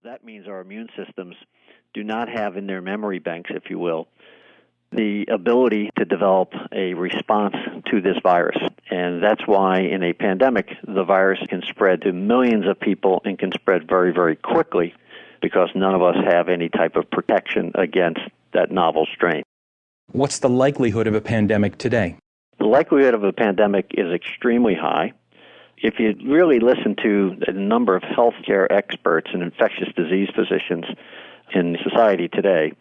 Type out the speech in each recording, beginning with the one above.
That means our immune systems do not have in their memory banks, if you will, the ability to develop a response to this virus. And that's why in a pandemic, the virus can spread to millions of people and can spread very, very quickly because none of us have any type of protection against that novel strain. What's the likelihood of a pandemic today? The likelihood of a pandemic is extremely high. If you really listen to a number of healthcare experts and infectious disease physicians in society today,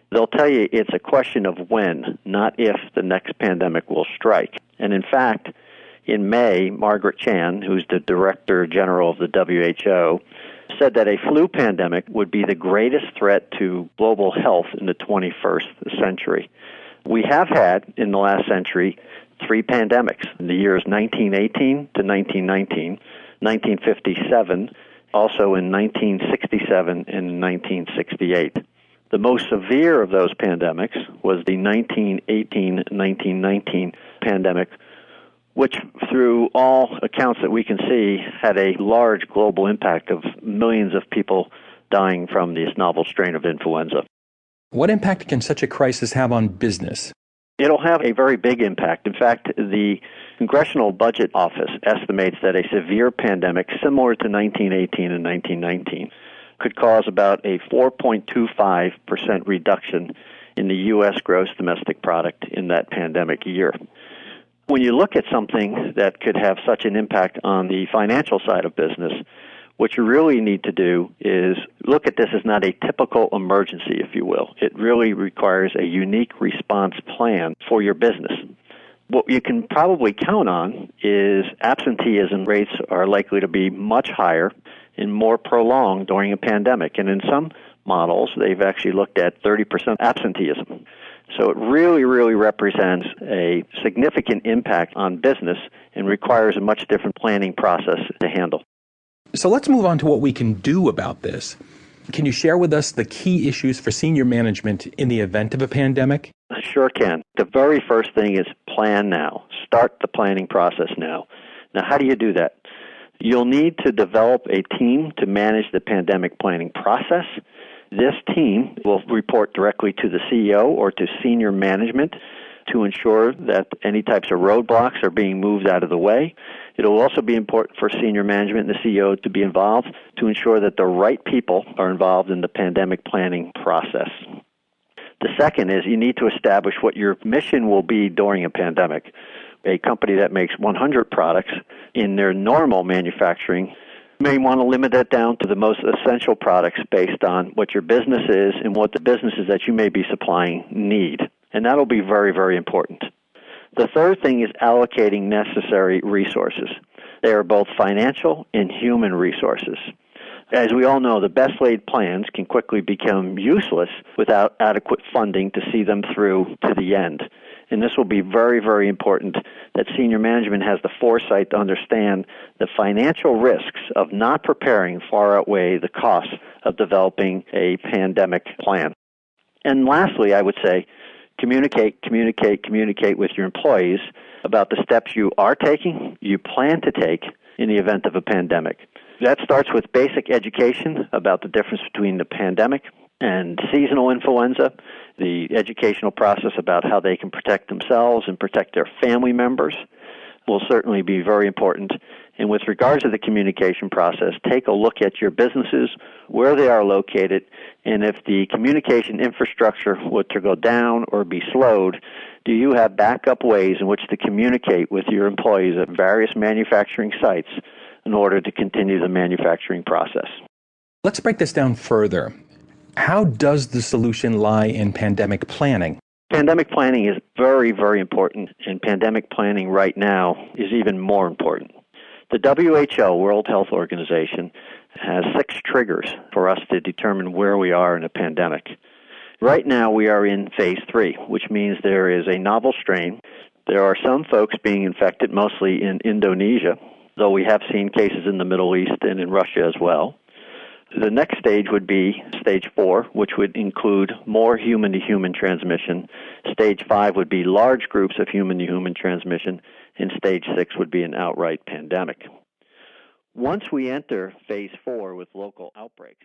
they'll tell you it's a question of when, not if, the next pandemic will strike. And in fact, in May, Margaret Chan, who's the Director General of the WHO, said that a flu pandemic would be the greatest threat to global health in the 21st century. We have had, in the last century, 3 pandemics in the years 1918 to 1919, 1957, also in 1967 and 1968. The most severe of those pandemics was the 1918-1919 pandemic, which, through all accounts that we can see, had a large global impact of millions of people dying from this novel strain of influenza. What impact can such a crisis have on business? It'll have a very big impact. In fact, the Congressional Budget Office estimates that a severe pandemic similar to 1918 and 1919 could cause about a 4.25% reduction in the U.S. gross domestic product in that pandemic year. When you look at something that could have such an impact on the financial side of business, what you really need to do is look at this as not a typical emergency, if you will. It really requires a unique response plan for your business. What you can probably count on is absenteeism rates are likely to be much higher and more prolonged during a pandemic. And in some models, they've actually looked at 30% absenteeism. So it really, really represents a significant impact on business and requires a much different planning process to handle. So let's move on to what we can do about this. Can you share with us the key issues for senior management in the event of a pandemic? I sure can. The very first thing is plan now. Start the planning process now. Now, how do you do that? You'll need to develop a team to manage the pandemic planning process. This team will report directly to the CEO or to senior management to ensure that any types of roadblocks are being moved out of the way. It will also be important for senior management and the CEO to be involved to ensure that the right people are involved in the pandemic planning process. The second is you need to establish what your mission will be during a pandemic. A company that makes 100 products in their normal manufacturing may want to limit that down to the most essential products based on what your business is and what the businesses that you may be supplying need. And that'll be very, very important. The third thing is allocating necessary resources. They are both financial and human resources. As we all know, the best laid plans can quickly become useless without adequate funding to see them through to the end. And this will be very, very important that senior management has the foresight to understand the financial risks of not preparing far outweigh the costs of developing a pandemic plan. And lastly, I would say, communicate with your employees about the steps you are taking, you plan to take in the event of a pandemic. That starts with basic education about the difference between the pandemic and seasonal influenza, the educational process about how they can protect themselves and protect their family members will certainly be very important. And with regards to the communication process, take a look at your businesses, where they are located, and if the communication infrastructure were to go down or be slowed, do you have backup ways in which to communicate with your employees at various manufacturing sites in order to continue the manufacturing process? Let's break this down further. How does the solution lie in pandemic planning? Pandemic planning is very, very important, and pandemic planning right now is even more important. The WHO, World Health Organization, has 6 triggers for us to determine where we are in a pandemic. Right now we are in phase 3, which means there is a novel strain. There are some folks being infected, mostly in Indonesia, though we have seen cases in the Middle East and in Russia as well. The next stage would be stage 4, which would include more human-to-human transmission. Stage 5 would be large groups of human-to-human transmission, and stage 6 would be an outright pandemic. Once we enter phase 4 with local outbreaks,